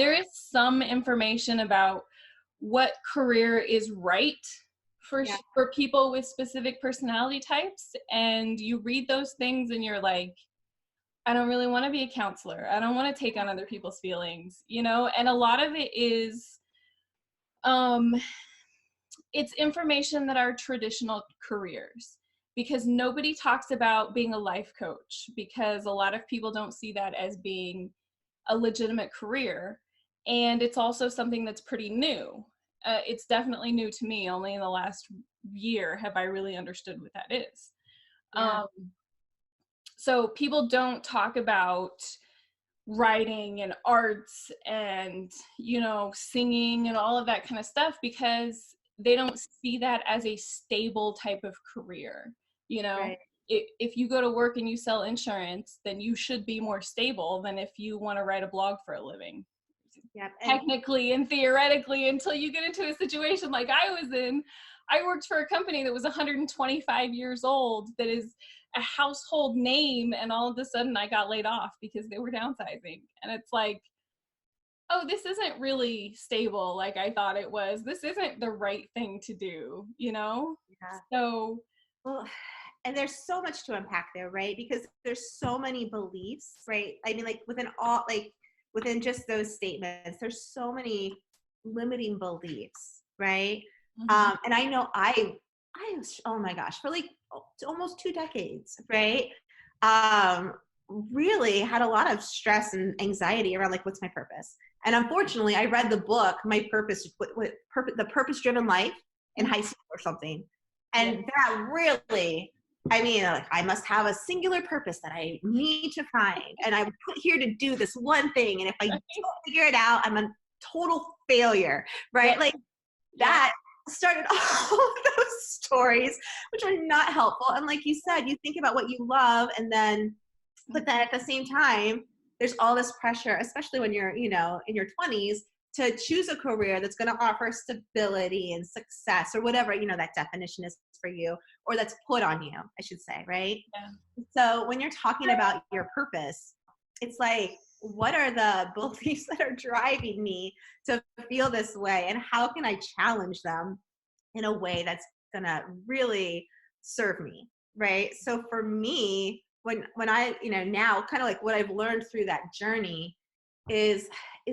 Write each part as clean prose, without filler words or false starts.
there is some information about what career is right for people with specific personality types. And you read those things and you're like, I don't really want to be a counselor. I don't want to take on other people's feelings, you know? And a lot of it is, it's information that are traditional careers, because nobody talks about being a life coach, because a lot of people don't see that as being a legitimate career. And it's also something that's pretty new. It's definitely new to me. Only in the last year have I really understood what that is. Yeah. So people don't talk about writing and arts and, you know, singing and all of that kind of stuff, because they don't see that as a stable type of career. You know, Right. if you go to work and you sell insurance, then you should be more stable than if you want to write a blog for a living. Yep. Technically and theoretically, until you get into a situation like I was in. I worked for a company that was 125 years old, that is a household name, and all of a sudden I got laid off because they were downsizing. And it's like, oh, this isn't really stable like I thought it was. This isn't the right thing to do, you know? Yeah. So, Well, and there's so much to unpack there, right? Because there's so many beliefs, right? I mean, like within just those statements, there's so many limiting beliefs, right? And I know oh my gosh, for like almost 2 decades, right? Really had a lot of stress and anxiety around like, what's my purpose? And unfortunately, I read the book, My Purpose, The Purpose-Driven Life in high school or something. And that really, I mean, like, I must have a singular purpose that I need to find. And I'm put here to do this one thing. And if I don't figure it out, I'm a total failure, right? Like that started all of those stories, which are not helpful. And like you said, you think about what you love, and then, but then at the same time, there's all this pressure, especially when you're, you know, in your 20s, to choose a career that's going to offer stability and success, or whatever, you know, that definition is for you, or that's put on you, I should say, right? Yeah. So when you're talking about your purpose, it's like, what are the beliefs that are driving me to feel this way? And how can I challenge them in a way that's going to really serve me, right? So for me, when I, you know, now kind of like what I've learned through that journey is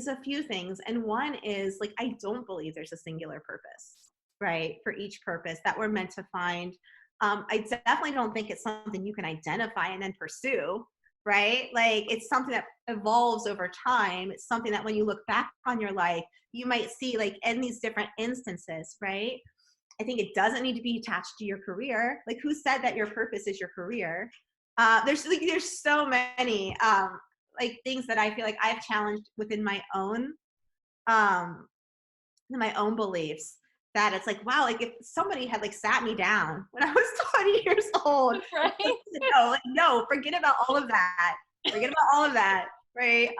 a few things. And one is like, I don't believe there's a singular purpose, right? For each purpose that we're meant to find. I definitely don't think it's something you can identify and then pursue, right? Like it's something that evolves over time. It's something that when you look back on your life, you might see like in these different instances, right? I think it doesn't need to be attached to your career. Like who said that your purpose is your career? There's so many like things that I feel like I've challenged within my own beliefs, that it's like, wow, like if somebody had like sat me down when I was 20 years old, Right? no, forget about all of that, right?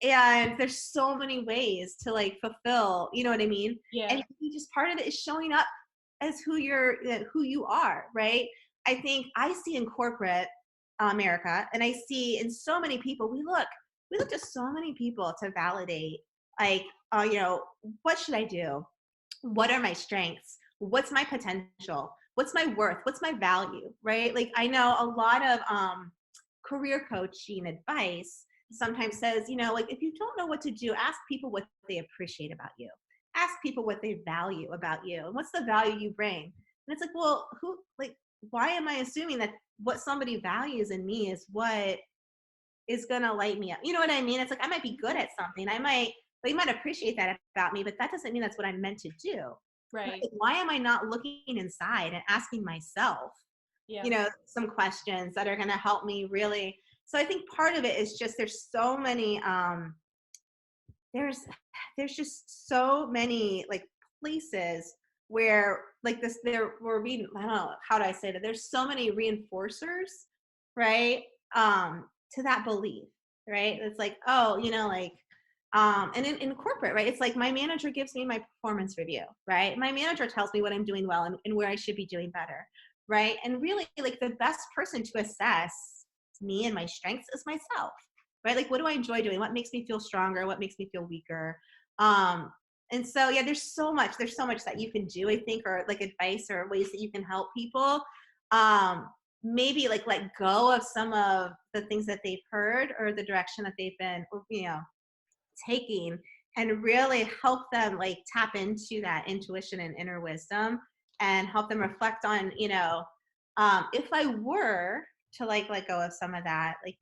And there's so many ways to like fulfill, you know what I mean? Yeah. And just part of it is showing up as who you are, right? I think I see in corporate America, and I see in so many people, we look to so many people to validate, like, you know, what should I do? What are my strengths? What's my potential? What's my worth? What's my value, right? Like I know a lot of career coaching advice sometimes says, you know, like if you don't know what to do, ask people what they appreciate about you. Ask people what they value about you, and what's the value you bring. And it's like, well, why am I assuming that what somebody values in me is what is gonna light me up? You know what I mean? It's like I might be good at something. They might appreciate that about me, but that doesn't mean that's what I'm meant to do. Right. Like, why am I not looking inside and asking myself, you know, some questions that are gonna help me really? So I think part of it is just there's so many there's just so many like places where like this we're being, I don't know, how do I say that, there's so many reinforcers, right, to that belief, right? It's like, oh, you know, like and in corporate, right, it's like my manager gives me my performance review, right? My manager tells me what I'm doing well and where I should be doing better, right? And really like the best person to assess me and my strengths is myself, right? Like, what do I enjoy doing? What makes me feel stronger? What makes me feel weaker? Um, and so, yeah, there's so much that you can do, I think, or like advice or ways that you can help people. Um, Maybe like let go of some of the things that they've heard or the direction that they've been, taking, and really help them like tap into that intuition and inner wisdom, and help them reflect on, if I were to like let go of some of that, like,